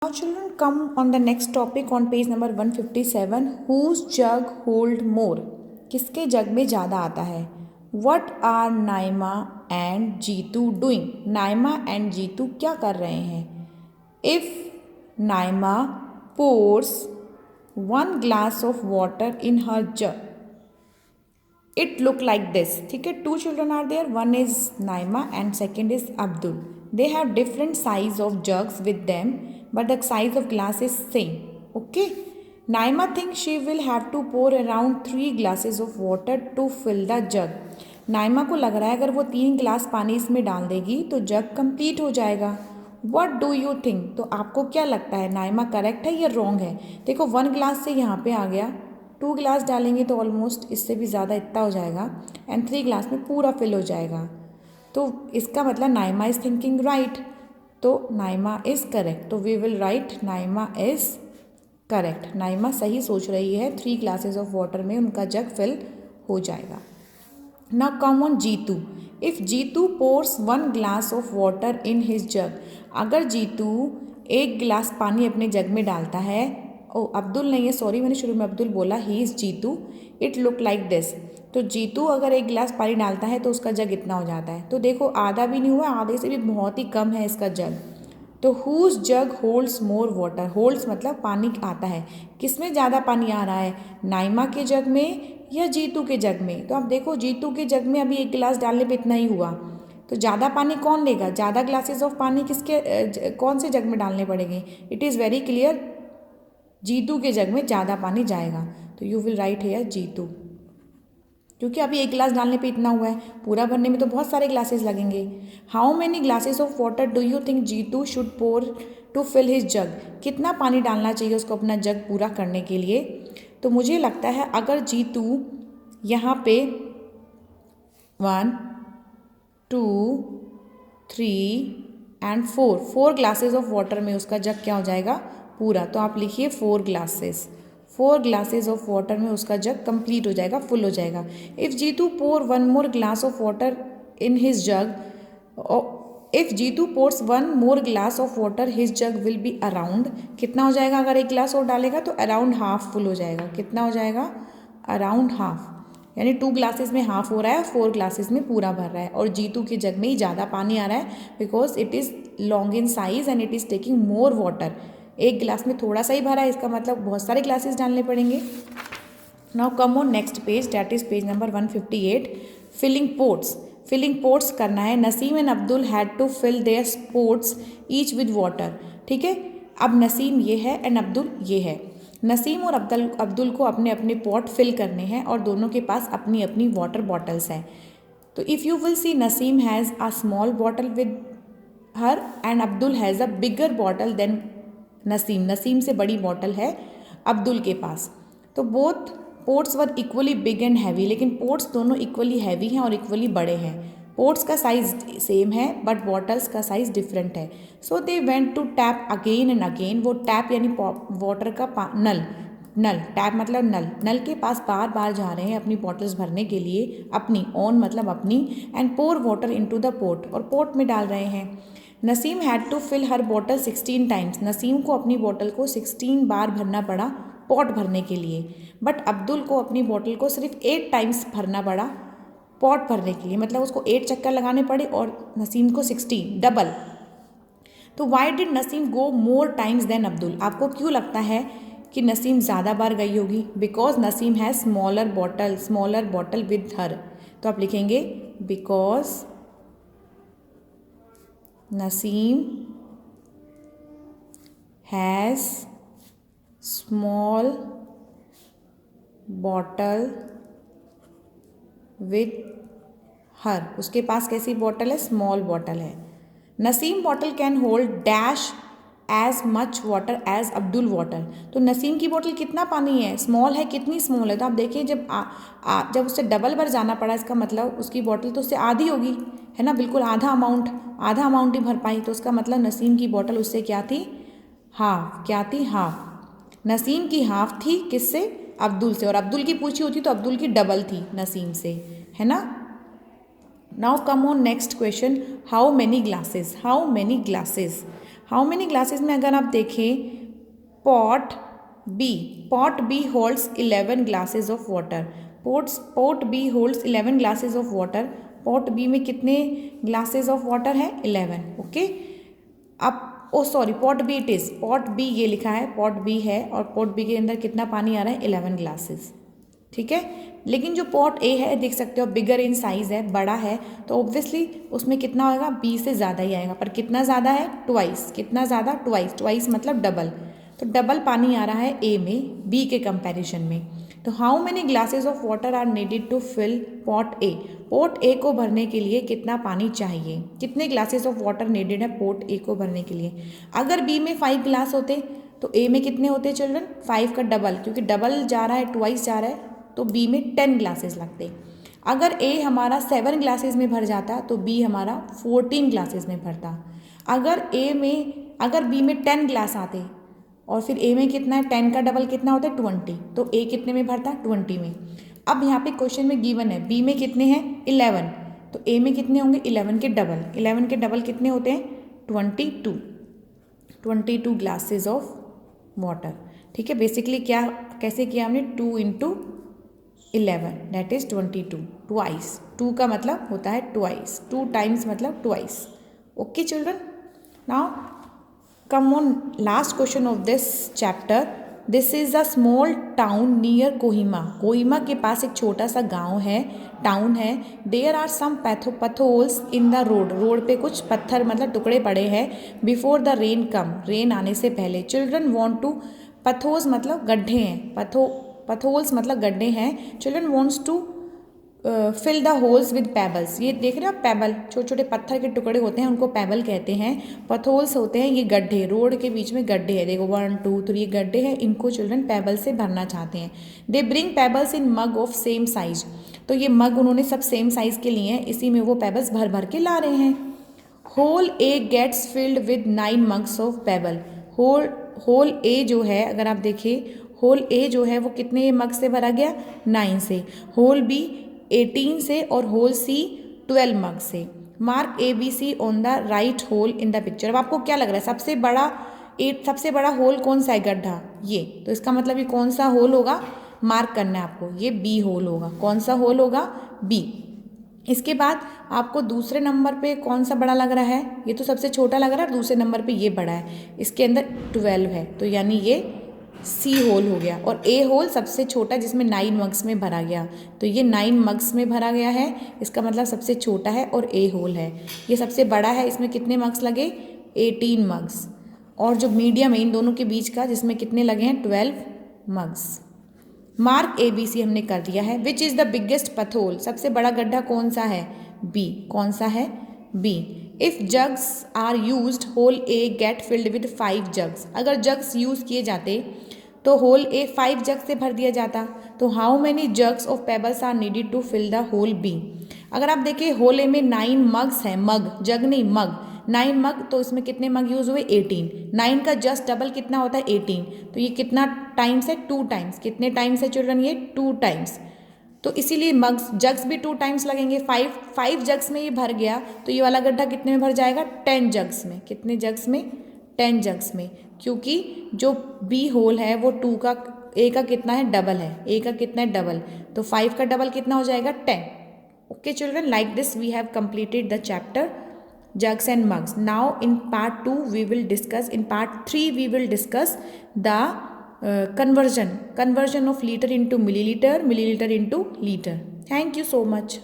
Now children, come on the next topic on page number 157. Whose jug hold more? किसके जग में ज़्यादा आता है? What are Naima and Jitu doing? Naima and Jitu क्या कर रहे हैं? If Naima pours 1 glass of water in her jug, it look like this. ठीक है, 2 children are there. One is Naima and second is Abdul. They have different size of jugs with them, but the size of glass is same. Okay. Naima thinks she will have to pour around 3 glasses of water to fill the jug. Naima को लग रहा है अगर वो 3 गिलास पानी इसमें डाल देगी तो जग कंप्लीट हो जाएगा. What do you think? तो आपको क्या लगता है, नाइमा करेक्ट है या रॉन्ग है? देखो 1 गिलास से यहाँ पे आ गया, 2 गिलास डालेंगे तो ऑलमोस्ट इससे भी ज़्यादा इतना हो जाएगा एंड 3 गिलास में पूरा फिल हो जाएगा. तो इसका मतलब नाइमा इज़ थिंकिंग राइट, तो नाइमा इज़ करेक्ट. तो we will write Naima is correct. Naima सही सोच रही है, 3 ग्लासेस ऑफ वाटर में उनका जग फिल हो जाएगा. Now come on Jeetu. If Jeetu pours 1 glass of water in his jug, अगर जीतू 1 गिलास पानी अपने जग में डालता है, अब्दुल नहीं है, सॉरी मैंने शुरू में अब्दुल बोला, he is Jeetu. It look like this. तो जीतू अगर 1 गिलास पानी डालता है तो उसका जग इतना हो जाता है. तो देखो आधा भी नहीं हुआ, आधे से भी बहुत ही कम है इसका जग. तो हुज जग होल्ड्स मोर वाटर. होल्ड्स मतलब पानी आता है. किस में ज़्यादा पानी आ रहा है, नाइमा के जग में या जीतू के जग में? तो अब देखो जीतू के जग में अभी 1 गिलास डालने पे इतना ही हुआ, तो ज़्यादा पानी कौन लेगा? ज़्यादा ग्लासेस ऑफ पानी किसके कौन से जग में डालने पड़ेंगे? It is very clear, Jeetu के जग में ज़्यादा पानी जाएगा. तो you will write here Jeetu, क्योंकि अभी 1 गिलास डालने पे इतना हुआ है, पूरा भरने में तो बहुत सारे ग्लासेस लगेंगे. How many glasses of water do you think Jeetu should pour to fill his jug? कितना पानी डालना चाहिए उसको अपना जग पूरा करने के लिए? तो मुझे लगता है अगर जीतू यहाँ पे 1 2 3 एंड 4 ग्लासेस ऑफ वाटर में उसका जग क्या हो जाएगा? पूरा. तो आप लिखिए 4 ग्लासेस ऑफ वाटर में उसका जग कंप्लीट हो जाएगा, फुल हो जाएगा. If Jeetu pour 1 more glass of water in his jug, if Jeetu pours 1 more glass of water his jug will be around, कितना हो जाएगा? अगर 1 ग्लास और डालेगा तो अराउंड हाफ फुल हो जाएगा. कितना हो जाएगा? Around half. यानी 2 ग्लासेस में हाफ हो रहा है, 4 ग्लासेस में पूरा भर रहा है. और जीतू के जग में ही ज़्यादा पानी आ रहा है because it is long in size and it is taking more water. 1 गिलास में थोड़ा सा ही भरा है, इसका मतलब बहुत सारे ग्लासेस डालने पड़ेंगे. Now come on next page, that is page number 158. Filling pots करना है. Naseem and Abdul had to fill their pots each with water. ठीक है, अब नसीम ये है एंड अब्दुल ये है. नसीम और अब्दुल को अपने अपने पॉट फिल करने हैं और दोनों के पास अपनी अपनी वाटर बॉटल्स हैं. तो if you will see, Naseem has a small bottle with her and Abdul has a bigger bottle then Naseem से बड़ी बॉटल है अब्दुल के पास. तो both pots were equally big and heavy, लेकिन पोर्ट्स दोनों इक्वली हैवी हैं और इक्वली बड़े हैं. पोर्ट्स का साइज़ सेम है बट बॉटल्स का साइज़ डिफरेंट है. So they went to tap again and again. वो टैप यानी वाटर का नल टैप मतलब नल के पास बार बार जा रहे हैं अपनी बॉटल्स भरने के लिए. अपनी ऑन मतलब अपनी, and pour water into the pot, और पोट में डाल रहे हैं. Naseem had to fill her bottle 16 times. Naseem को अपनी बॉटल को 16 बार भरना पड़ा पॉट भरने के लिए. बट अब्दुल को अपनी बॉटल को सिर्फ 8 टाइम्स भरना पड़ा पॉट भरने के लिए. मतलब उसको 8 चक्कर लगाने पड़े और नसीम को 16, डबल. तो why did Naseem go more times than Abdul? आपको क्यों लगता है कि नसीम ज़्यादा बार गई होगी? बिकॉज नसीम है स्मॉलर बॉटल विद हर. तो आप लिखेंगे because Naseem has small bottle with her. उसके पास कैसी बॉटल है? स्मॉल बॉटल है. Naseem bottle can hold dash as much water as Abdul water. तो नसीम की बोतल कितना पानी है? स्मॉल है. कितनी स्मॉल है? तो आप देखिए जब जब उससे डबल बार जाना पड़ा, इसका मतलब उसकी बोतल तो उससे आधी होगी, है ना, बिल्कुल आधा अमाउंट ही भर पाई. तो उसका मतलब नसीम की बोतल उससे क्या थी? हाफ. क्या थी? हाफ. नसीम की हाफ थी किससे? अब्दुल से. और अब्दुल की पूछी होती तो अब्दुल की डबल थी नसीम से, है ना. Now come on next question. How many glasses how many glasses में अगर आप देखें, pot B holds 11 glasses of water. Pot B holds 11 glasses of water. Pot B में कितने ग्लासेस ऑफ वाटर है? 11। ओके, अब sorry, pot B it is, pot B ये लिखा है, पॉट बी है और पॉट बी के अंदर कितना पानी आ रहा है? 11 ग्लासेस। ठीक है, लेकिन जो पॉट ए है देख सकते हो बिगर इन साइज़ है, बड़ा है, तो ऑब्वियसली उसमें कितना होगा? बी से ज़्यादा ही आएगा, पर कितना ज़्यादा है? ट्वाइस। कितना ज़्यादा? ट्वाइस। ट्वाइस मतलब डबल, तो डबल पानी आ रहा है ए में बी के कंपैरिजन में। तो how many glasses of water are needed to fill pot A? Pot A को भरने के लिए कितना पानी चाहिए? कितने ग्लासेस ऑफ वाटर नीडेड है पॉट ए को भरने के लिए? अगर बी में 5 ग्लास होते तो ए में कितने होते चिल्ड्रन? 5 का डबल, क्योंकि डबल जा रहा है, ट्वाइस जा रहा है, तो बी में 10 ग्लासेस लगते। अगर ए हमारा 7 ग्लासेस में भर जाता तो बी हमारा 14 ग्लासेस में भरता। अगर बी में 10 ग्लास आते और फिर ए में कितना है? 10 का डबल कितना होता है? 20, तो ए कितने में भरता? 20 में। अब यहाँ पे क्वेश्चन में गिवन है बी में कितने हैं? 11, तो ए में कितने होंगे? 11 के डबल। 11 के डबल कितने होते हैं? 22 ग्लासेस ऑफ वाटर। ठीक है, बेसिकली क्या कैसे किया हमने? 2 × 11 दैट इज 22, ट्वाइस। 2 का मतलब होता है ट्वाइस, 2 टाइम्स मतलब twice. Okay children, now come on last question of this chapter. This is a small town near Kohima. Kohima के पास एक छोटा सा गांव है, टाउन है। There are some potholes in the road. Road पे कुछ पत्थर मतलब टुकड़े पड़े हैं। Before the rain come, rain आने से पहले। चिल्ड्रन वॉन्ट टू, पथोस मतलब गड्ढे हैं, पथोल्स मतलब गड्ढे हैं। Children wants to fill the holes with pebbles. ये देख रहे हो आप, पेबल, छोटे छोटे पत्थर के टुकड़े होते हैं, उनको पेबल कहते हैं। पथोल्स होते हैं ये गड्ढे, रोड के बीच में गड्ढे हैं, देखो 1 2 3 गड्ढे हैं, इनको चिल्ड्रन पेबल से भरना चाहते हैं। They bring pebbles in mug of same size. तो ये मग उन्होंने सब सेम साइज के लिए हैं, इसी में वो पेबल्स भर भर के ला रहे हैं। Hole A gets filled with 9 mugs of pebble. Hole A जो है, अगर आप देखिए, होल ए जो है वो कितने मग से भरा गया? 9 से। होल बी 18 से और होल सी 12 मग से। Mark A B C on the right hole in the picture. अब आपको क्या लग रहा है सबसे बड़ा होल कौन सा है? गड्ढा ये, तो इसका मतलब ये कौन सा होल होगा? मार्क करना है आपको, ये बी होल होगा। कौन सा होल होगा? बी। इसके बाद आपको दूसरे नंबर पे कौन सा बड़ा लग रहा है? ये तो सबसे छोटा लग रहा है, दूसरे नंबर पे ये बड़ा है, इसके अंदर 12 है, तो यानी ये सी होल हो गया। और ए होल सबसे छोटा जिसमें 9 मग्स में भरा गया, तो ये 9 मग्स में भरा गया है, इसका मतलब सबसे छोटा है और ए होल है। ये सबसे बड़ा है, इसमें कितने मग्स लगे? 18 मग्स। और जो मीडियम है इन दोनों के बीच का, जिसमें कितने लगे हैं? 12 mugs. Mark A B C हमने कर दिया है। Which is the biggest pothole? सबसे बड़ा गड्ढा कौन सा है? बी। कौन सा है? B. If jugs are used, hole A get filled with 5 jugs. अगर जग्स यूज़ किए जाते तो होल ए 5 जग से भर दिया जाता। तो how many jugs of pebbles are needed to fill the hole B? अगर आप देखिए होल ए में 9 मग्स हैं, मग, जग नहीं मग, 9 मग, तो इसमें कितने मग यूज़ हुए? 18। 9 का जस्ट डबल कितना होता है? 18। तो ये कितना टाइम्स है? 2 टाइम्स। कितने टाइम्स है चिल्ड्रन? ये 2 टाइम्स। तो इसीलिए मग्स, जग्स भी 2 टाइम्स लगेंगे। 5 जग्स में ये भर गया, तो ये वाला गड्ढा कितने में भर जाएगा? 10 जग्स में। कितने जग्स में? 10 जग्स में, क्योंकि जो बी होल है वो 2 का, ए का कितना है? डबल है। ए का कितना है? डबल। तो 5 का डबल कितना हो जाएगा? 10। Okay children, like this we have completed the chapter jugs and mugs. Now in part 2 we will discuss, in part 3 we will discuss the conversion of liter into milliliter, milliliter into liter. Thank you so much.